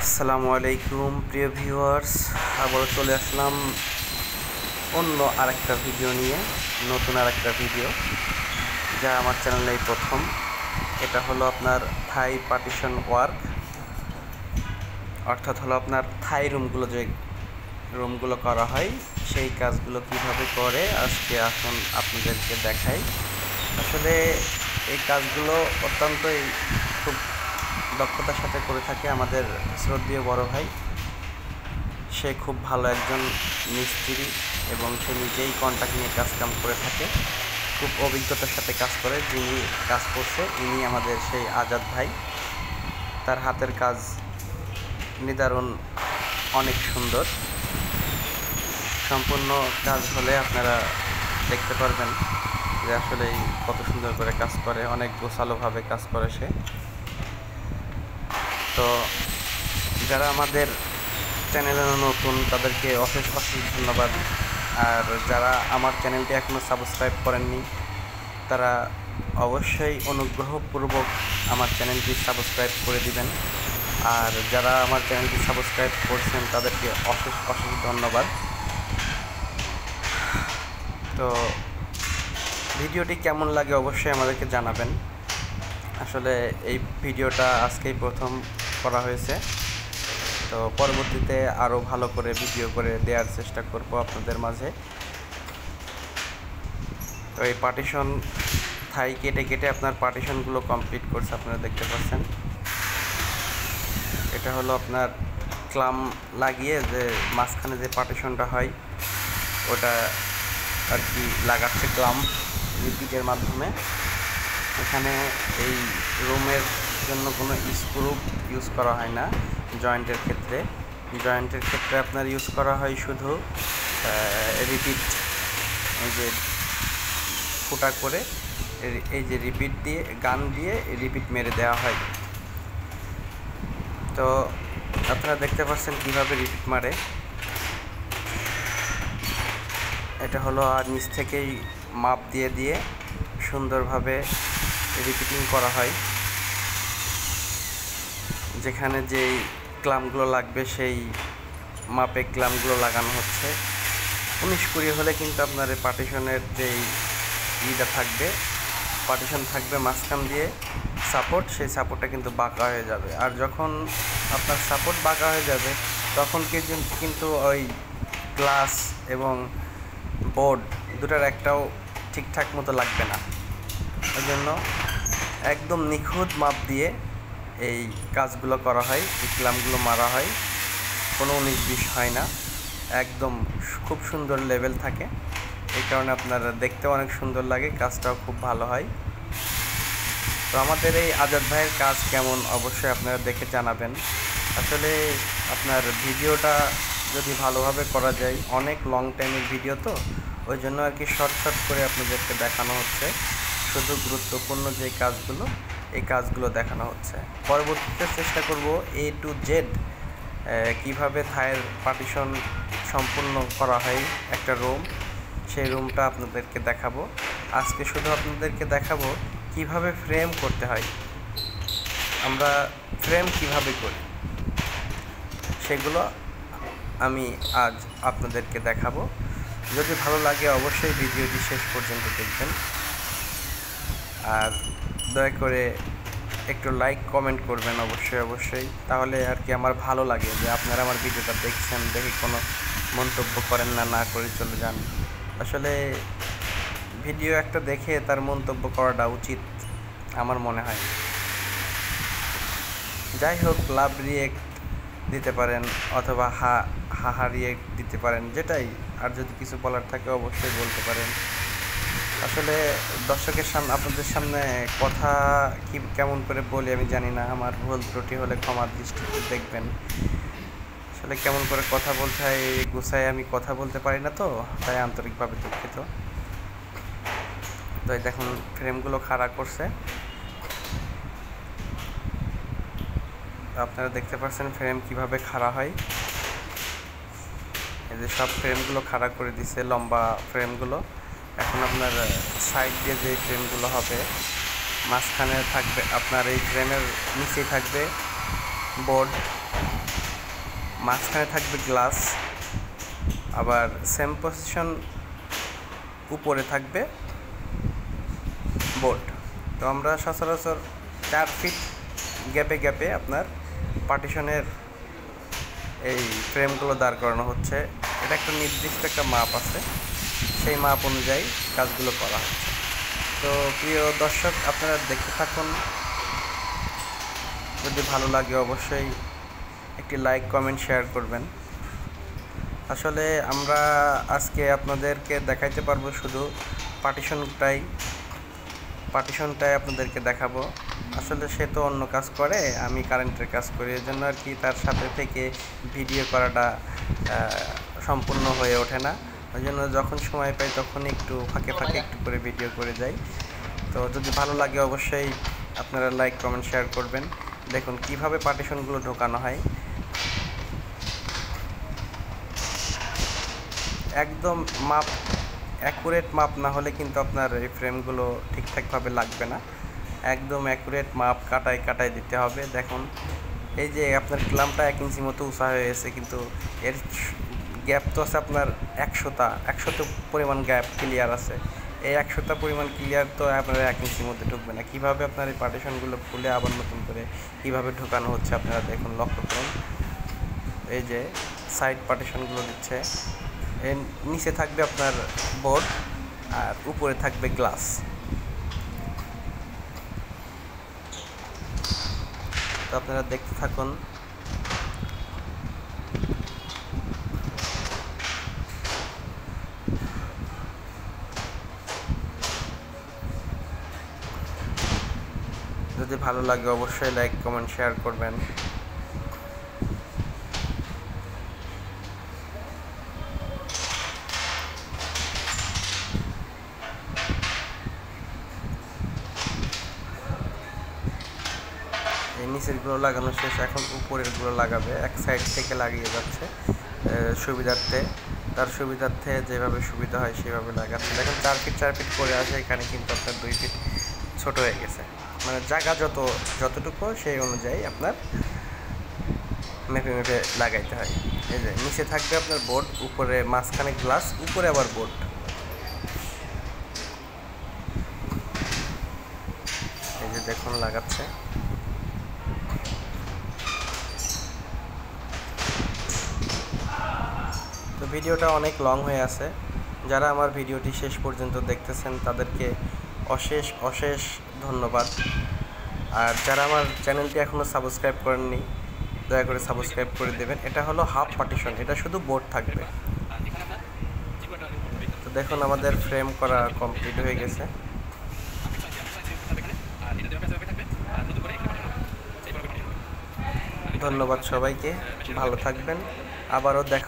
আসসালামু আলাইকুম প্রিয় ভিউয়ার্স, আবারও চলে আসলাম অন্য আরেকটা ভিডিও নিয়ে। নতুন আরেকটা ভিডিও যা আমার চ্যানেলেই প্রথম। এটা হলো আপনার থাই পার্টিশন ওয়ার্ক, অর্থাৎ হলো আপনার থাই রুমগুলো করা হয়, সেই কাজগুলো কিভাবে করে আজকে আসুন আপনাদেরকে দেখাই। আসলে এই কাজগুলো অত্যন্তই খুব দক্ষতার সাথে করে থাকে আমাদের শ্রদ্ধেয় বড় ভাই। সে খুব ভালো একজন মিস্ত্রি এবং সে নিজেই কন্ট্রাক্ট নিয়ে কাজকাম করে থাকে, খুব অভিজ্ঞতার সাথে কাজ করে। যিনি কাজ করছে ইনি আমাদের সেই আজাদ ভাই। তার হাতের কাজ নিদারুণ অনেক সুন্দর। সম্পূর্ণ কাজ হলে আপনারা দেখতে পারবেন যে আসলে কত সুন্দর করে কাজ করে, অনেক গোছালোভাবে কাজ করে সে। তো যারা আমাদের চ্যানেলে নতুন তাদেরকে অশেষ ধন্যবাদ। আর যারা আমার চ্যানেলটি এখনও সাবস্ক্রাইব করেননি তারা অবশ্যই অনুগ্রহপূর্বক আমার চ্যানেলটি সাবস্ক্রাইব করে দিবেন। আর যারা আমার চ্যানেলটি সাবস্ক্রাইব করছেন তাদেরকে অশেষ ধন্যবাদ। তো ভিডিওটি কেমন লাগে অবশ্যই আমাদেরকে জানাবেন। আসলে এই ভিডিওটা আজকেই প্রথম করা হয়েছে, তো পরবর্তীতে আরও ভালো করে ভিডিও করে দেওয়ার চেষ্টা করব আপনাদের মাঝে। তো এই পার্টিশন থাই কেটে আপনার পার্টিশনগুলো কমপ্লিট করছে, আপনারা দেখতে পাচ্ছেন। এটা হলো আপনার ক্লাম লাগিয়ে যে মাঝখানে যে পার্টিশনটা হয় ওটা আর কি লাগাচ্ছে ক্লাম রিপিটের মাধ্যমে। এখানে এই রুমের জন্য কোনো স্ক্রু ইউজ করা হয় না। জয়েন্টের ক্ষেত্রে আপনার ইউজ করা হয় শুধু রিপিট, এই যে ফুটা করে এই যে রিপিট দিয়ে গান দিয়ে রিপিট মেরে দেওয়া হয়। তো আপনারা দেখতে পাচ্ছেন কীভাবে রিপিট মারে। এটা হলো আর নিচ থেকেই মাপ দিয়ে সুন্দরভাবে রিপিটিং করা হয়। যেখানে যেই ক্লামগুলো লাগবে সেই মাপে ক্লামগুলো লাগানো হচ্ছে। 19-20 হলে কিন্তু আপনার এই পার্টিশনের যেই পার্টিশন থাকবে মাঝখান দিয়ে সাপোর্ট, সেই সাপোর্টটা কিন্তু বাঁকা হয়ে যাবে। আর যখন আপনার সাপোর্ট বাঁকা হয়ে যাবে তখন কিন্তু ওই গ্লাস এবং বোর্ড দুটার একটাও ঠিকঠাক মতো লাগবে না। ওই জন্য একদম নিখুঁত মাপ দিয়ে এই কাজগুলো করা হয়, এই ক্লামগুলো মারা হয়। কোনো 19-20 হয় না, একদম খুব সুন্দর লেভেল থাকে। এই কারণে আপনারা দেখতে অনেক সুন্দর লাগে, কাজটাও খুব ভালো হয়। তো আমাদের এই আজাদ ভাইয়ের কাজ কেমন অবশ্যই আপনারা দেখে জানাবেন। আসলে আপনার ভিডিওটা যদি ভালোভাবে করা যায়, অনেক লং টাইমের ভিডিও তো ওই জন্য আর কি শর্ট করে আপনাদেরকে দেখানো হচ্ছে। শুধু গুরুত্বপূর্ণ যে কাজগুলো এই কাজগুলো দেখানো হচ্ছে। পরবর্তীতে চেষ্টা করব A to Z কীভাবে থাইয়ের পার্টিশন সম্পূর্ণ করা হয় একটা রুম, সেই রুমটা আপনাদেরকে দেখাবো। আজকে শুধু আপনাদেরকে দেখাবো কিভাবে ফ্রেম করতে হয়, আমরা ফ্রেম কিভাবে করি সেগুলো আমি আজ আপনাদেরকে দেখাবো। যদি ভালো লাগে অবশ্যই ভিডিওটি শেষ পর্যন্ত দেখবেন। আর দয়া করে একটু লাইক কমেন্ট করবেন অবশ্যই, তাহলে আর কি আমার ভালো লাগে যে আপনারা আমার ভিডিওটা দেখছেন, দেখে কোনো মন্তব্য করেন না করে চলে যান। আসলে ভিডিও একটা দেখে তার মন্তব্য করাটা উচিত আমার মনে হয়। যাই হোক, লাভ রিয়েক্ট দিতে পারেন অথবা হা রিয়েক্ট দিতে পারেন, যেটাই। আর যদি কিছু বলার থাকে অবশ্যই বলতে পারেন। আসলে দর্শকের সামনে আপনাদের সামনে কথা কেমন করে বলি আমি জানি না, আমার ভুল ত্রুটি হলে ক্ষমার দৃষ্টিতে দেখবেন। আসলে কেমন করে কথা বলতে হয় গুছায় আমি কথা বলতে পারি না, তো তাই আন্তরিকভাবে দুঃখিত। তো এই দেখুন ফ্রেমগুলো খাড়া করছে, আপনারা দেখতে পাচ্ছেন ফ্রেম কিভাবে খাড়া হয়। এই যে সব ফ্রেমগুলো খাড়া করে দিছে, লম্বা ফ্রেমগুলো। এখন আপনার সাইড দিয়ে যে ফ্রেমগুলো হবে, মাঝখানে থাকবে আপনার এই ফ্রেমের নিচেই থাকবে বোর্ড, মাঝখানে থাকবে গ্লাস, আবার সেম পজিশন উপরে থাকবে বোর্ড। তো আমরা সচরাচর 4 ফিট গ্যাপে গ্যাপে আপনার পার্টিশনের এই ফ্রেমগুলো দাঁড় করানো হচ্ছে। এটা একটা নির্দিষ্ট একটা মাপ আছে, সেই মাপ অনুযায়ী কাজগুলো করা হচ্ছে। তো প্রিয় দর্শক, আপনারা দেখতে থাকুন। যদি ভালো লাগে অবশ্যই একটি লাইক, কমেন্ট, শেয়ার করবেন। আসলে আমরা আজকে আপনাদেরকে দেখাইতে পারবো শুধু পার্টিশনটাই আপনাদেরকে দেখাবো। আসলে সে তো অন্য কাজ করে, আমি কারেন্টের কাজ করি, এই জন্য আর কি তার সাথে থেকে ভিডিও করাটা সম্পূর্ণ হয়ে ওঠে না। ওই জন্য যখন সময় পাই তখন একটু ফাঁকে ফাঁকে একটু করে ভিডিও করে যাই। তো যদি ভালো লাগে অবশ্যই আপনারা লাইক, কমেন্ট, শেয়ার করবেন। দেখুন কিভাবে পার্টিশনগুলো ঢোকানো হয়। একদম মাপ অ্যাকুরেট মাপ না হলে কিন্তু আপনার এই ফ্রেমগুলো ঠিকঠাকভাবে লাগবে না। একদম অ্যাকুরেট মাপ কাটায় দিতে হবে। দেখুন এই যে আপনার ক্লাম্পটা 1 ইঞ্চি মতো উঁচা হয়ে গেছে, কিন্তু এর গ্যাপ তো আছে আপনার 100টা পরিমাণ গ্যাপ ক্লিয়ার আছে। এই 100টা পরিমাণ ক্লিয়ার তো আপনার 1 ইঞ্চির মধ্যে ঢুকবে না। কীভাবে আপনার এই পার্টিশনগুলো খুলে আবার নতুন করে কীভাবে ঢোকানো হচ্ছে আপনারা দেখুন, লক্ষ্য করুন। এই যে সাইড পার্টিশনগুলো দিচ্ছে, এর নিচে থাকবে আপনার বোর্ড আর উপরে থাকবে গ্লাস। তো আপনারা দেখতে থাকুন। যদি ভালো লাগে অবশ্যই লাইক, কমেন্ট, শেয়ার করবেন। এই নিচেরগুলো লাগানো শেষ, এখন উপরেরগুলো লাগাবে। এক সাইড থেকে লাগিয়ে যাচ্ছে তার সুবিধার্থে যেভাবে সুবিধা হয় সেভাবে লাগাচ্ছে। দেখেন 4 ফিট করে আসে, এখানে কিন্তু আপনার 2 ফিট ছোট হয়ে গেছে। মানে জায়গা যতটুকু সেই অনুযায়ী আপনার মেপে লাগাইতে হয়। এই যে নিচে থাকবে আপনার বোর্ড, উপরে মাঝখানে গ্লাস, উপরে আবার বোর্ড। এই যে দেখুন লাগাচ্ছে। তো ভিডিওটা অনেক লং হয়ে আছে। যারা আমার ভিডিওটি শেষ পর্যন্ত দেখতেছেন তাদেরকে অশেষ ধন্যবাদ। আর যারা আমার চ্যানেলটি এখনও সাবস্ক্রাইব করেননি দয়া করে সাবস্ক্রাইব করে দেবেন। এটা হলো হাফ পার্টিশন, এটা শুধু বোর্ড থাকবে। তো দেখুন আমাদের ফ্রেম করা কমপ্লিট হয়ে গেছে। ধন্যবাদ সবাইকে, ভালো থাকবেন, আবারও দেখা।